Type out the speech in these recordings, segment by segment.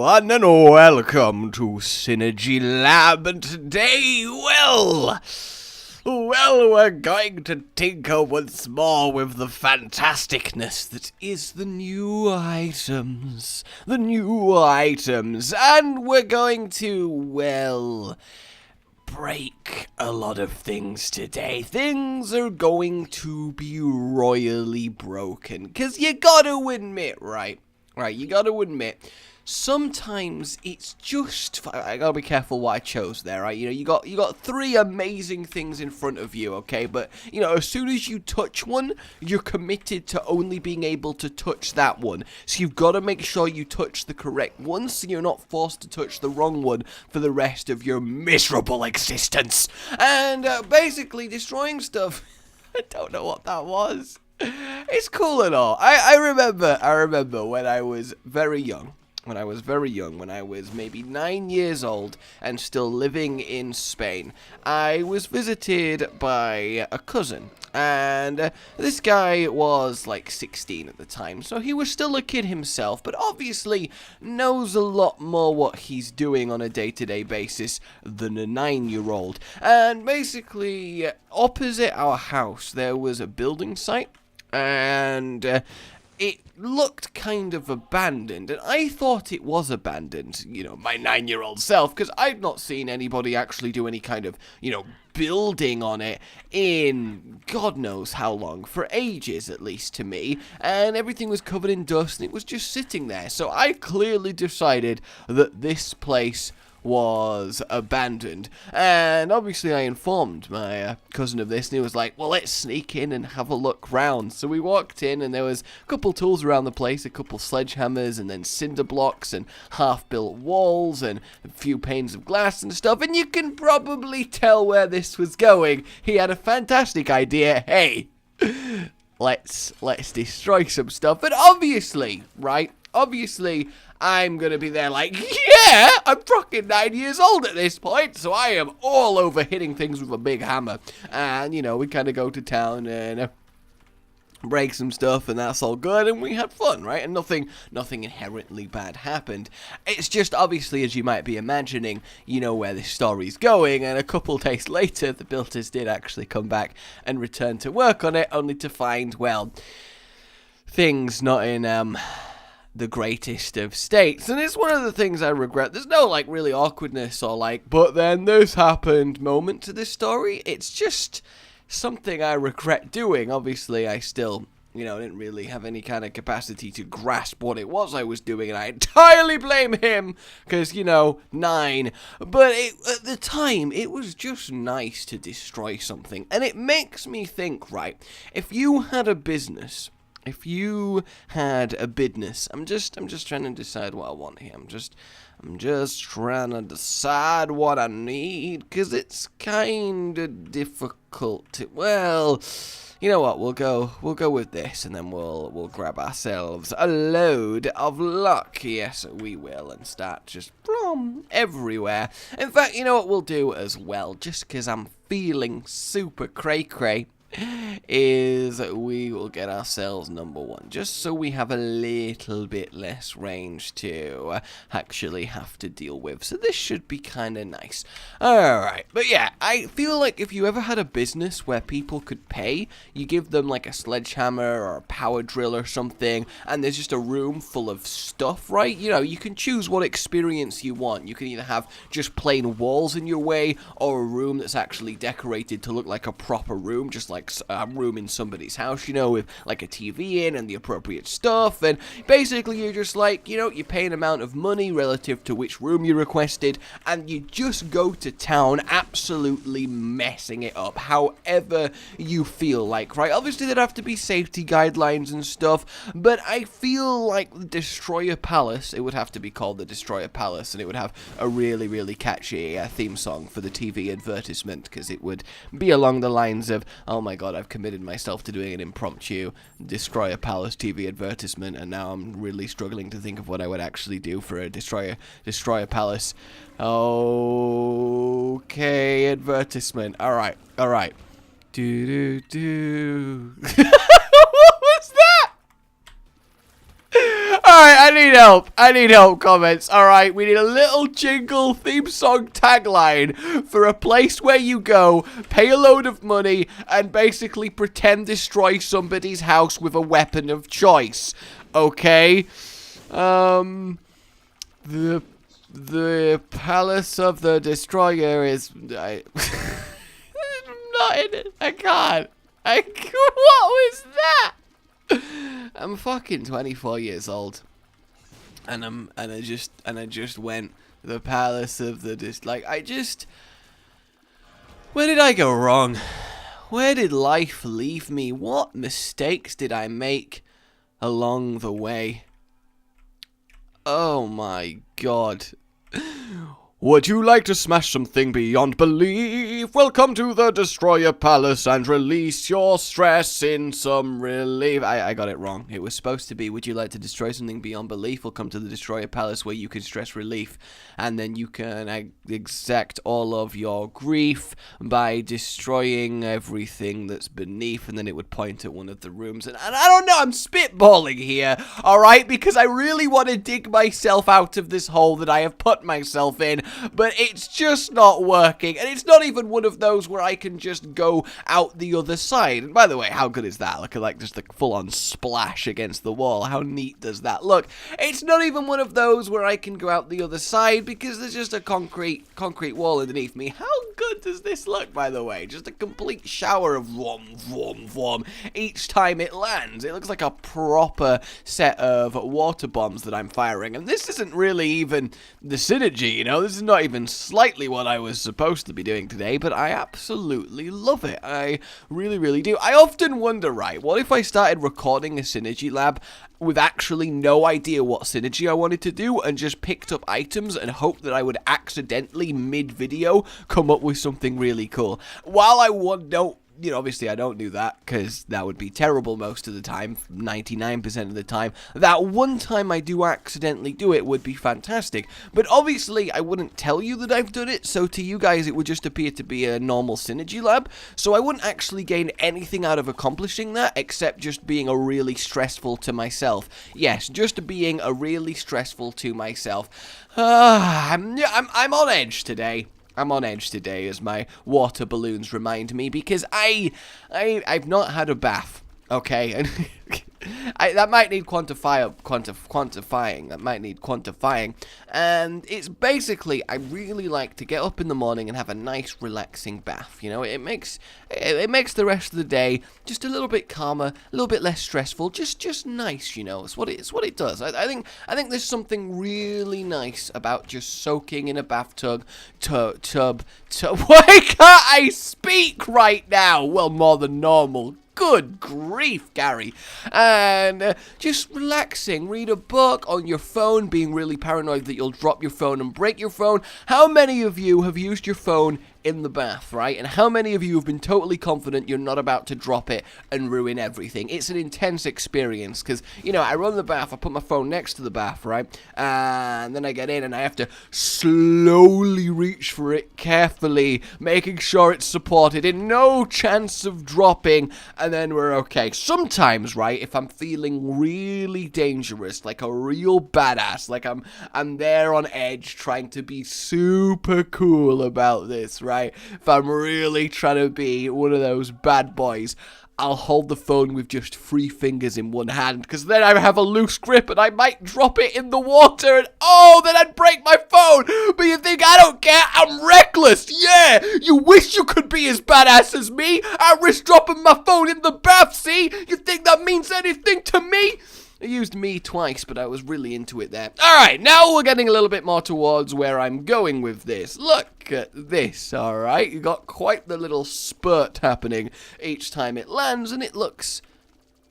everyone, and welcome to Synergy Lab, and today, well, we're going to tinker once more with the fantasticness that is the new items, and we're going to, well, break a lot of things today. Things are going to be royally broken, because you gotta admit, right, you gotta admit, sometimes it's just, I gotta be careful what I chose there, right? You got three amazing things in front of you, okay? But, as soon as you touch one, you're committed to only being able to touch that one. So you've got to make sure you touch the correct one, so you're not forced to touch the wrong one for the rest of your miserable existence. And, basically, destroying stuff, I don't know what that was. It's cool and all. I remember when I was very young. When I was maybe 9 years old and still living in Spain, I was visited by a cousin. And this guy was like 16 at the time, so he was still a kid himself, but obviously knows a lot more what he's doing on a day-to-day basis than a 9-year-old. And basically, opposite our house, there was a building site, and it looked kind of abandoned, and I thought it was abandoned, my 9-year-old self, because I'd not seen anybody actually do any kind of, building on it in God knows how long, for ages at least to me, and everything was covered in dust, and it was just sitting there, so I clearly decided that this place was abandoned, and obviously I informed my cousin of this, and he was like, well, let's sneak in and have a look round. So we walked in, and there was a couple tools around the place, a couple sledgehammers, and then cinder blocks, and half-built walls, and a few panes of glass and stuff, and you can probably tell where this was going. He had a fantastic idea. Hey, let's destroy some stuff, but obviously, right, I'm gonna be there like, yeah, I'm fucking 9 years old at this point, so I am all over hitting things with a big hammer. And, we kind of go to town and break some stuff, and that's all good, and we had fun, right? And nothing inherently bad happened. It's just, obviously, as you might be imagining, where this story's going, and a couple days later, the builders did actually come back and return to work on it, only to find, well, things not in, the greatest of states. And it's one of the things I regret. There's no really awkwardness or but then this happened moment to this story. It's just something I regret doing. Obviously I still didn't really have any kind of capacity to grasp what it was I was doing, and I entirely blame him because 9. But at the time it was just nice to destroy something. And it makes me think, right, if you had a business, I'm just trying to decide what I want here. I'm just trying to decide what I need, because it's kind of difficult to, well, you know what, we'll go with this, and then we'll grab ourselves a load of luck. Yes, we will, and start just from everywhere. In fact, you know what we'll do as well, just because I'm feeling super cray-cray, is we will get ourselves number 1, just so we have a little bit less range to actually have to deal with. So this should be kind of nice. Alright, but yeah, I feel like if you ever had a business where people could pay, you give them like a sledgehammer or a power drill or something, and there's just a room full of stuff, right? You can choose what experience you want. You can either have just plain walls in your way, or a room that's actually decorated to look like a proper room, just like a room in somebody's house, with like a TV in and the appropriate stuff. And basically you're just like, you pay an amount of money relative to which room you requested, and you just go to town absolutely messing it up however you feel like, right? Obviously there'd have to be safety guidelines and stuff, but I feel like the Destroyer Palace, it would have to be called the Destroyer Palace, and it would have a really, really catchy theme song for the TV advertisement, because it would be along the lines of, oh my god, I've committed myself to doing an impromptu Destroyer Palace TV advertisement, and now I'm really struggling to think of what I would actually do for a Destroyer Palace. Okay, advertisement. Alright. Do. What was that? Alright, I need help, comments. Alright, we need a little jingle theme song tagline for a place where you go, pay a load of money, and basically pretend destroy somebody's house with a weapon of choice. Okay? The Palace of the Destroyer is... I'm not in it. I can't. What was that? I'm fucking 24 years old, and I just went the Palace of the where did I go wrong? Where did life leave me? What mistakes did I make along the way? Oh my god. Would you like to smash something beyond belief? Welcome to the Destroyer Palace and release your stress in some relief. I got it wrong. It was supposed to be, would you like to destroy something beyond belief? Welcome to the Destroyer Palace where you can stress relief. And then you can exact all of your grief by destroying everything that's beneath. And then it would point at one of the rooms. And I don't know, I'm spitballing here, alright? Because I really want to dig myself out of this hole that I have put myself in. But it's just not working, and it's not even one of those where I can just go out the other side. And by the way, how good is that? Look at like just a full-on splash against the wall. How neat does that look? It's not even one of those where I can go out the other side because there's just a concrete wall underneath me. How good does this look, by the way? Just a complete shower of vwom, vwom, vwom each time it lands. It looks like a proper set of water bombs that I'm firing, and this isn't really even the synergy, you know? This is not even slightly what I was supposed to be doing today, but I absolutely love it. I really, really do. I often wonder, right, what if I started recording a synergy lab with actually no idea what synergy I wanted to do and just picked up items and hoped that I would accidentally, mid-video, come up with something really cool. While I don't, you know, obviously I don't do that because that would be terrible most of the time, 99% of the time. That one time I do accidentally do it would be fantastic. But obviously I wouldn't tell you that I've done it, so to you guys it would just appear to be a normal synergy lab. So I wouldn't actually gain anything out of accomplishing that except just being a really stressful to myself. Yes, just being a really stressful to myself. I'm on edge today. I'm on edge today, as my water balloons remind me, because I've not had a bath, okay? And that might need quantifying. That might need quantifying. And it's basically, I really like to get up in the morning and have a nice, relaxing bath. You know, it makes the rest of the day just a little bit calmer, a little bit less stressful, just nice. You know, it's what it does. I think there's something really nice about just soaking in a bathtub. Why can't I speak right now? Well, more than normal. Good grief, Gary. And just relaxing, read a book on your phone, being really paranoid that you'll drop your phone and break your phone. How many of you have used your phone in the bath, right? And how many of you have been totally confident you're not about to drop it and ruin everything? It's an intense experience because, you know, I run the bath, I put my phone next to the bath, right? And then I get in and I have to slowly reach for it carefully, making sure it's supported in no chance of dropping, and then we're okay. Sometimes, right, if I'm feeling really dangerous, like a real badass, like I'm there on edge trying to be super cool about this, right? If I'm really trying to be one of those bad boys, I'll hold the phone with just 3 fingers in one hand, because then I have a loose grip and I might drop it in the water and then I'd break my phone. But you think I don't care? I'm reckless. Yeah, you wish you could be as badass as me. I risk dropping my phone in the bath, see? You think that means anything to me? I used me twice, but I was really into it there. Alright, now we're getting a little bit more towards where I'm going with this. Look at this, alright? You got quite the little spurt happening each time it lands, and it looks...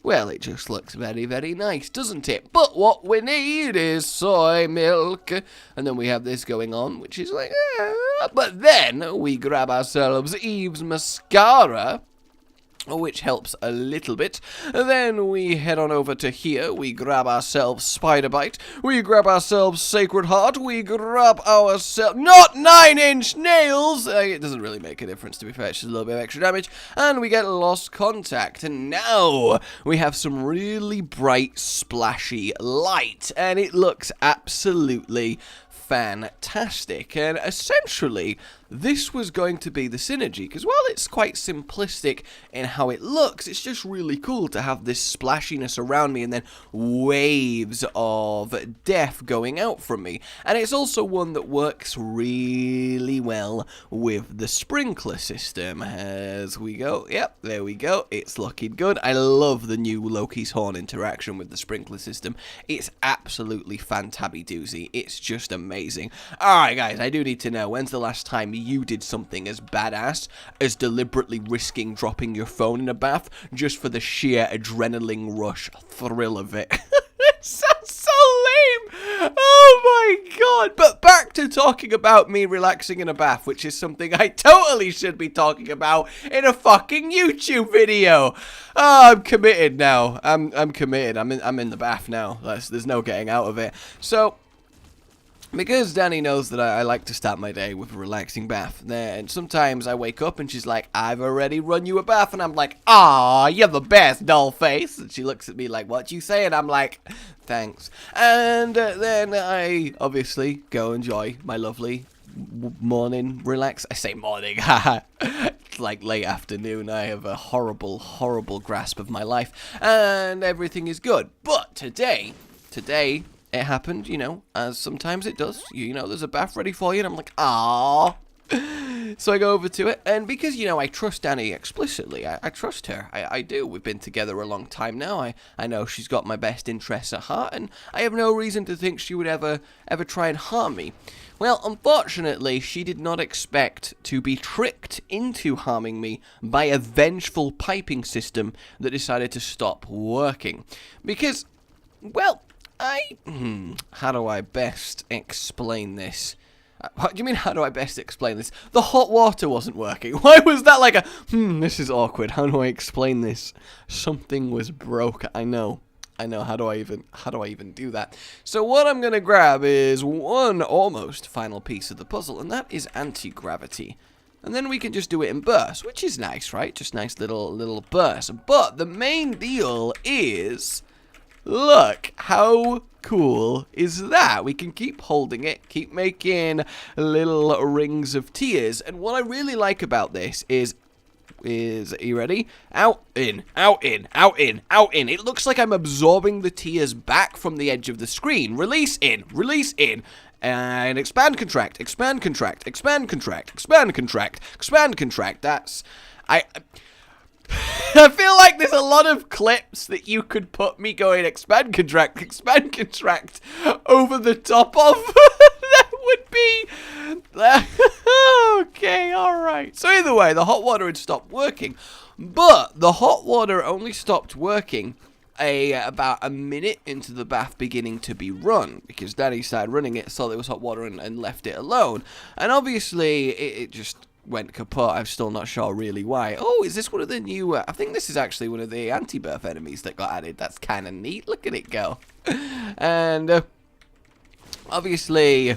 well, it just looks very, very nice, doesn't it? But what we need is soy milk. And then we have this going on, which is like... but then we grab ourselves Eve's mascara... which helps a little bit. Then we head on over to here, we grab ourselves Spider Bite, we grab ourselves Sacred Heart, we grab ourselves, not 9-inch nails! It doesn't really make a difference, to be fair, it's just a little bit of extra damage, and we get Lost Contact, and now we have some really bright, splashy light, and it looks absolutely fantastic. And essentially this was going to be the synergy, because while it's quite simplistic in how it looks, it's just really cool to have this splashiness around me and then waves of death going out from me. And it's also one that works really well with the sprinkler system. As we go, yep, there we go, it's looking good. I love the new Loki's Horn interaction with the sprinkler system. It's absolutely fantabby-doozy. It's just amazing. Alright guys, I do need to know, when's the last time you did something as badass as deliberately risking dropping your phone in a bath just for the sheer adrenaline rush thrill of it? It sounds so lame! Oh my god! But back to talking about me relaxing in a bath, which is something I totally should be talking about in a fucking YouTube video. Oh, I'm committed now. I'm committed. I'm in the bath now. There's no getting out of it. So because Danny knows that I like to start my day with a relaxing bath, and sometimes I wake up and she's like, I've already run you a bath, and I'm like, ah, you're the best, doll face, and she looks at me like, what you say? And I'm like, thanks. And then I obviously go enjoy my lovely morning relax. I say morning, haha. It's like late afternoon. I have a horrible, horrible grasp of my life, and everything is good. But today, it happened, you know, as sometimes it does. You know, there's a bath ready for you, and I'm like, ah. So I go over to it, and because, you know, I trust Danny explicitly, I trust her. I do. We've been together a long time now. I know she's got my best interests at heart, and I have no reason to think she would ever try and harm me. Well, unfortunately, she did not expect to be tricked into harming me by a vengeful piping system that decided to stop working. Because, well, how do I best explain this? What do you mean, how do I best explain this? The hot water wasn't working. Why was that like a, this is awkward. How do I explain this? Something was broke. I know. How do I even do that? So what I'm going to grab is one almost final piece of the puzzle, and that is anti-gravity. And then we can just do it in bursts, which is nice, right? Just nice little bursts. But the main deal is, look, how cool is that? We can keep holding it, keep making little rings of tears. And what I really like about this is, are you ready? Out, in, out, in, out, in, out, in. It looks like I'm absorbing the tears back from the edge of the screen. Release in, and expand, contract, expand, contract, expand, contract, expand, contract, expand, contract. That's, I feel like there's a lot of clips that you could put me going expand, contract, over the top of. That would be... Okay, alright. So either way, the hot water had stopped working. But the hot water only stopped working about a minute into the bath beginning to be run, because Daddy started running it, saw there was hot water, and left it alone. And obviously, it just went kaput. I'm still not sure really why. Oh, is this one of the new... I think this is actually one of the Afterbirth enemies that got added. That's kind of neat. Look at it go. And obviously,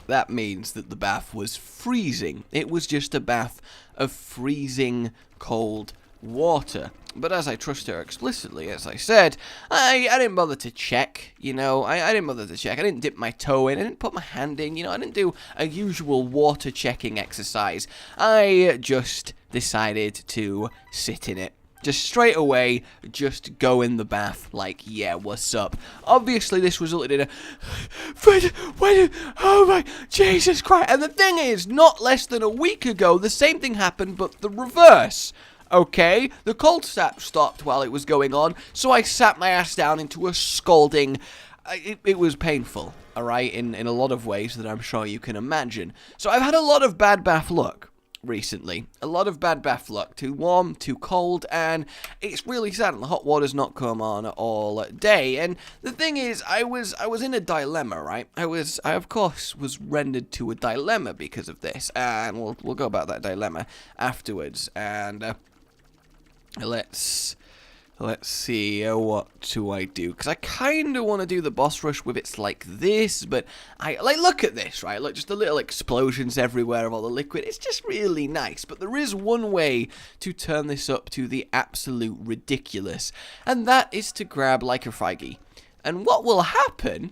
that means that the bath was freezing. It was just a bath of freezing cold water. But as I trust her explicitly, as I said, I didn't bother to check, you know, I didn't bother to check. I didn't dip my toe in, I didn't put my hand in, you know, I didn't do a usual water checking exercise. I just decided to sit in it. Just straight away, just go in the bath like, yeah, what's up? Obviously, this resulted in a... Oh my... Jesus Christ. And the thing is, not less than a week ago, the same thing happened, but the reverse. Okay, the cold snap stopped while it was going on, so I sat my ass down into a scalding... It was painful, alright, in a lot of ways that I'm sure you can imagine. So I've had a lot of bad bath luck recently. A lot of bad bath luck. Too warm, too cold, and it's really sad. The hot water's not come on all day. And the thing is, I was in a dilemma, right? I of course was rendered to a dilemma because of this, and we'll go about that dilemma afterwards. And Let's see, what do I do? Because I kind of want to do the boss rush with it's like this, but look at this, right? Look, just the little explosions everywhere of all the liquid. It's just really nice, but there is one way to turn this up to the absolute ridiculous, and that is to grab like a Feige. And what will happen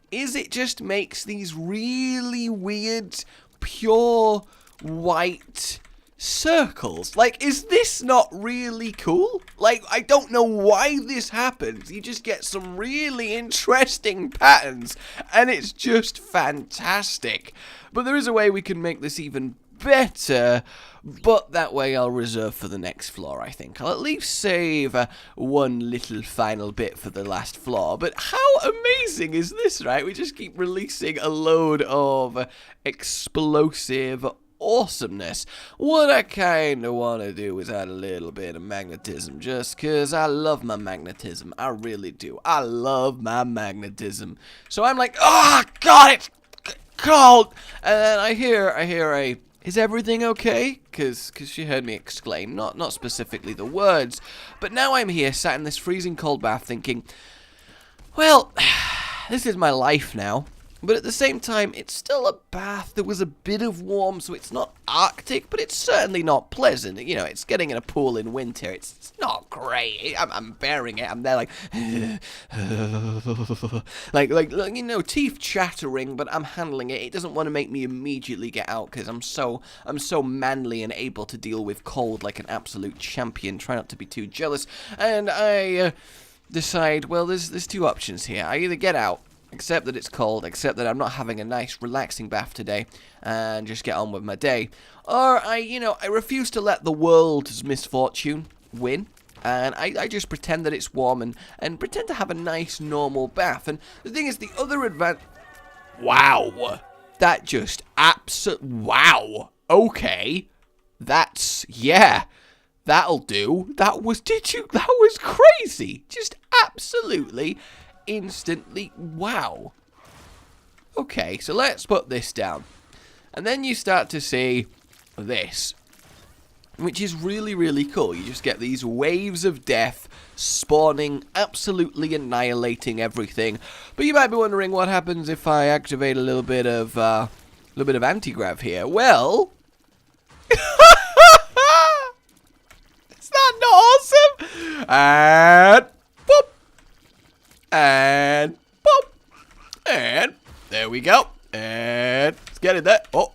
is it just makes these really weird, pure white circles. Like, is this not really cool? Like, I don't know why this happens. You just get some really interesting patterns, and it's just fantastic. But there is a way we can make this even better, but that way I'll reserve for the next floor, I think. I'll at least save one little final bit for the last floor. But how amazing is this, right? We just keep releasing a load of explosive awesomeness. What I kind of want to do is add a little bit of magnetism, just because I love my magnetism. I really do. I love my magnetism. So I'm like, oh, God, it's cold. And then I hear a, is everything okay? Because she heard me exclaim, not specifically the words. But now I'm here, sat in this freezing cold bath thinking, well, this is my life now. But at the same time, it's still a bath. There was a bit of warm, so it's not Arctic, but it's certainly not pleasant. You know, it's getting in a pool in winter. It's not great. I'm bearing it. I'm there like, like, you know, teeth chattering, but I'm handling it. It doesn't want to make me immediately get out because I'm so manly and able to deal with cold like an absolute champion. Try not to be too jealous. And I decide, well, there's two options here. I either get out, accept that it's cold, accept that I'm not having a nice relaxing bath today, and just get on with my day. Or I refuse to let the world's misfortune win, and I just pretend that it's warm and pretend to have a nice normal bath. And the thing is, the other wow, that just wow, okay, yeah, that'll do. That was crazy, just absolutely instantly wow. Okay, so let's put this down, and then you start to see this, which is really, really cool. You just get these waves of death spawning, absolutely annihilating everything. But you might be wondering what happens if I activate a little bit of anti-grav here. Well, is that not awesome? And boop. And boop. And there we go. And let's get it there. Oh.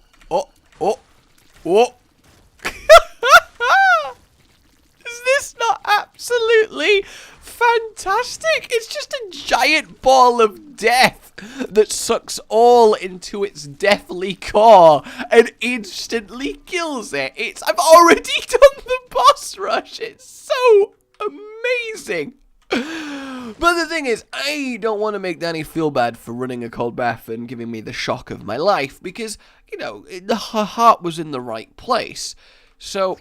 Is this not absolutely fantastic? It's just a giant ball of death that sucks all into its deathly core and instantly kills it. I've already done the boss rush. It's so amazing. But the thing is, I don't want to make Danny feel bad for running a cold bath and giving me the shock of my life, because, you know, her heart was in the right place. So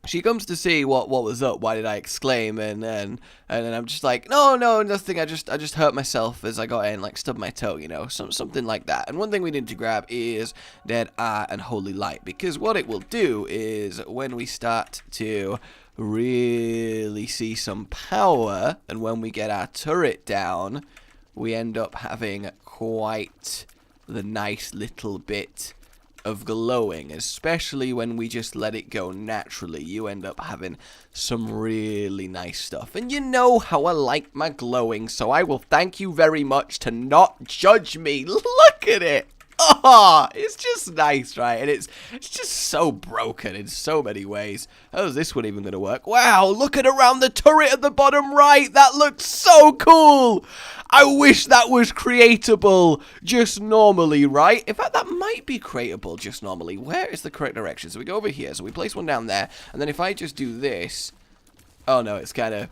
she comes to see what was up. Why did I exclaim? And then I'm just like, no, nothing. I just hurt myself as I got in, like stubbed my toe, you know, something like that. And one thing we need to grab is Dead Eye and Holy Light, because what it will do is when we start to really see some power, and when we get our turret down, we end up having quite the nice little bit of glowing, especially when we just let it go naturally. You end up having some really nice stuff, and you know how I like my glowing, so I will thank you very much to not judge me. Look at it. Oh, it's just nice, right? And it's just so broken in so many ways. How's this one even going to work? Wow, look at around the turret at the bottom right. That looks so cool. I wish that was creatable just normally, right? In fact, that might be creatable just normally. Where is the correct direction? So we go over here. So we place one down there. And then if I just do this. Oh, no, it's kind of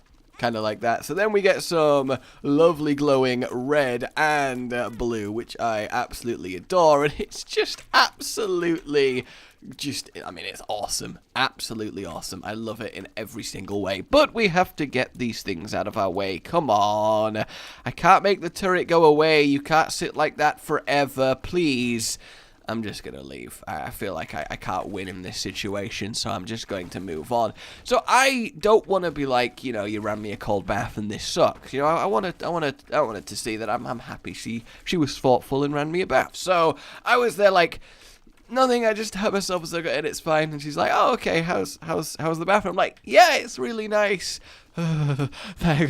like that. So then we get some lovely glowing red and blue, which I absolutely adore, and it's just absolutely I mean, it's awesome. Absolutely awesome. I love it in every single way. But we have to get these things out of our way. Come on. I can't make the turret go away. You can't sit like that forever, please. I'm just going to leave. I feel like I can't win in this situation, so I'm just going to move on. So I don't want to be like, you know, you ran me a cold bath and this sucks. You know, I wanted to see that I'm happy she was thoughtful and ran me a bath. So I was there like, nothing, I just hurt myself a second and it's fine. And she's like, oh, okay, how's the bathroom? I'm like, yeah, it's really nice. Thank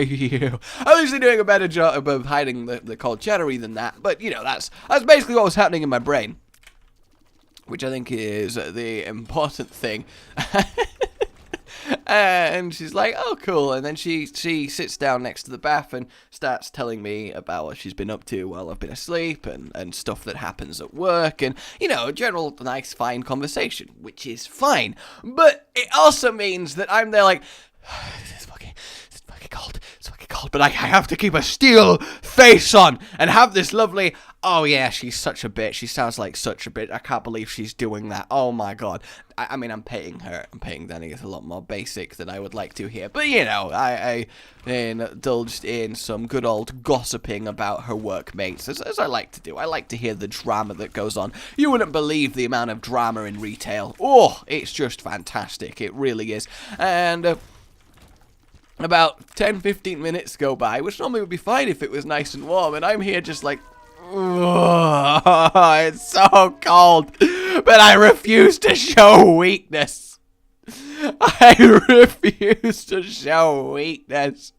you. I'm usually doing a better job of hiding the cold chattery than that, but you know, that's basically what was happening in my brain, which I think is the important thing. And she's like, oh, cool. And then she sits down next to the bath and starts telling me about what she's been up to while I've been asleep and stuff that happens at work and, you know, a general nice, fine conversation, which is fine. But it also means that I'm there like, it's fucking cold. It's fucking cold. But I have to keep a steel face on and have this lovely, oh yeah, she's such a bitch. She sounds like such a bitch. I can't believe she's doing that. Oh my god. I mean, I'm paying Danny. It's a lot more basic than I would like to hear. But, you know, I indulged in some good old gossiping about her workmates, as I like to do. I like to hear the drama that goes on. You wouldn't believe the amount of drama in retail. Oh, it's just fantastic. It really is. And about 10-15 minutes go by, which normally would be fine if it was nice and warm, and I'm here just like, oh, it's so cold, but I refuse to show weakness. I refuse to show weakness.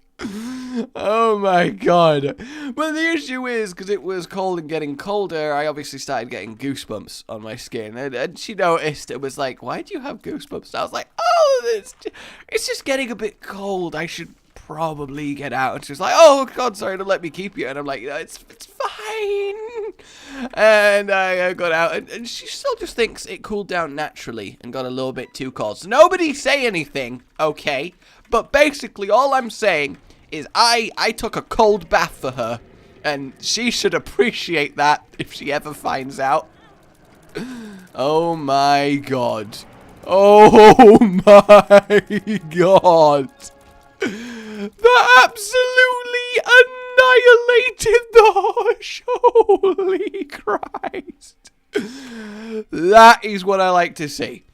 Oh my god. But the issue is, because it was cold and getting colder, I obviously started getting goosebumps on my skin. And she noticed and was like, why do you have goosebumps? And I was like, oh, it's just getting a bit cold. I should probably get out. And she was like, oh god, sorry, don't let me keep you. And I'm like, yeah, it's fine. And I got out, and she still just thinks it cooled down naturally and got a little bit too cold. So nobody say anything, okay? But basically all I'm saying is I took a cold bath for her, and she should appreciate that if she ever finds out. Oh my god. Oh my god. That absolutely annihilated the Holy Christ. That is what I like to see.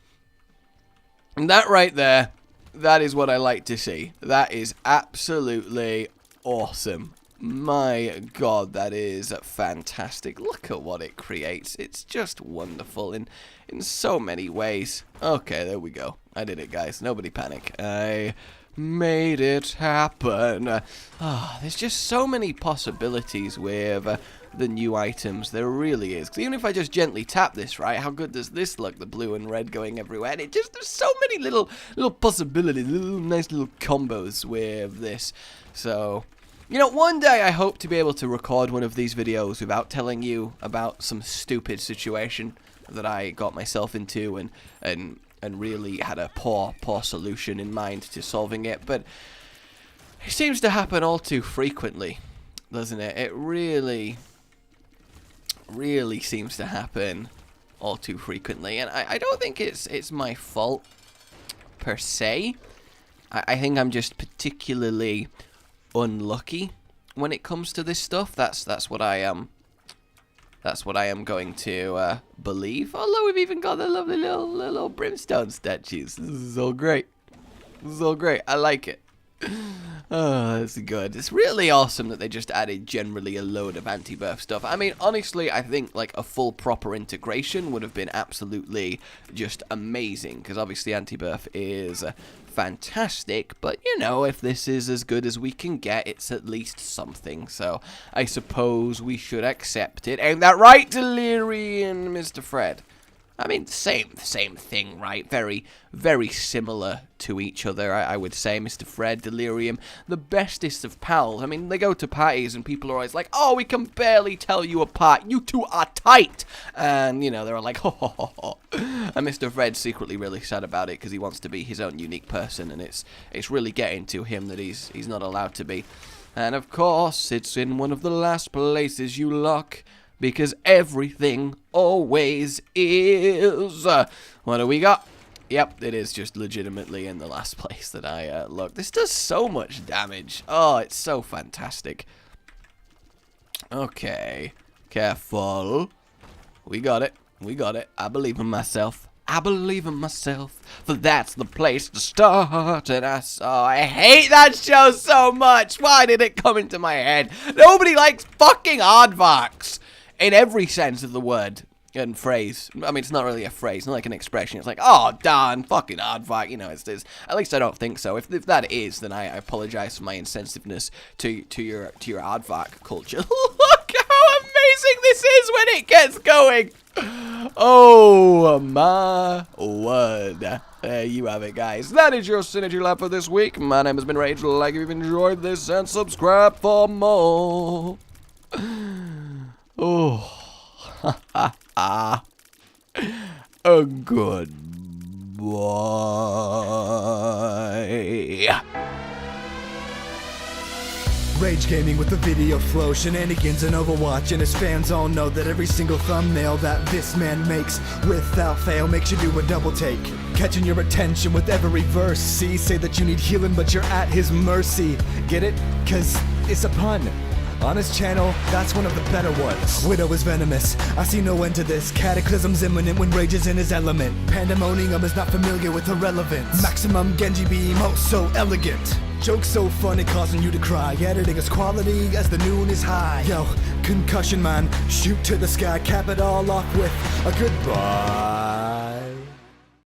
And that right there, that is what I like to see. That is absolutely awesome. My god, that is fantastic. Look at what it creates. It's just wonderful in so many ways. Okay, there we go. I did it, guys. Nobody panic. I made it happen. There's just so many possibilities with the new items. There really is. 'Cause even if I just gently tap this, right, how good does this look? The blue and red going everywhere. And there's so many little possibilities, nice little combos with this. So, you know, one day I hope to be able to record one of these videos without telling you about some stupid situation that I got myself into and really had a poor solution in mind to solving it. But it seems to happen all too frequently, doesn't it? It really seems to happen all too frequently. And I don't think it's my fault, per se. I think I'm just particularly unlucky when it comes to this stuff. That's what I am. That's what I am going to believe. Although we've even got the lovely little brimstone statues. This is all great. This is all great. I like it. Oh, that's good. It's really awesome that they just added generally a load of anti-birth stuff. I mean, honestly, I think like a full proper integration would have been absolutely just amazing. Because obviously anti-birth is fantastic, but you know, if this is as good as we can get, it's at least something. So I suppose we should accept it. Ain't that right, Delirium, Mr. Fred? I mean, same thing, right? Very, very similar to each other, I would say. Mr. Fred, Delirium, the bestest of pals. I mean, they go to parties and people are always like, oh, we can barely tell you apart. You two are tight. And, you know, they're all like, ho, ho, ho, ho. And Mr. Fred's secretly really sad about it because he wants to be his own unique person. And it's really getting to him that he's not allowed to be. And, of course, it's in one of the last places you look. Because everything always is. What do we got? Yep, it is just legitimately in the last place that I look. This does so much damage. Oh, it's so fantastic. Okay. Careful. We got it. We got it. I believe in myself. I believe in myself, for that's the place to start. And I hate that show so much. Why did it come into my head? Nobody likes fucking aardvarks in every sense of the word and phrase. I mean, it's not really a phrase, not like an expression. It's like, oh, darn, fucking aardvark. You know, it's at least I don't think so. If that is, then I apologize for my insensitiveness to your aardvark culture. Look how amazing this is when it gets going. Oh my word. There you have it, guys. That is your Synergy Lab for this week. My name has been Rage. Like if you've enjoyed this and subscribe for more. Oh. A good boy. Rage gaming with the video flow, shenanigans and Overwatch, and his fans all know that every single thumbnail that this man makes without fail makes you do a double take, catching your attention with every verse. See, say that you need healing but you're at his mercy. Get it? Cause it's a pun. On his channel, that's one of the better ones. Widow is venomous, I see no end to this. Cataclysm's imminent when Rage is in his element. Pandemonium is not familiar with irrelevance. Maximum Genji beam, oh so elegant. Jokes so funny causing you to cry. Editing is quality as the noon is high. Yo, concussion man, shoot to the sky. Cap it all off with a goodbye.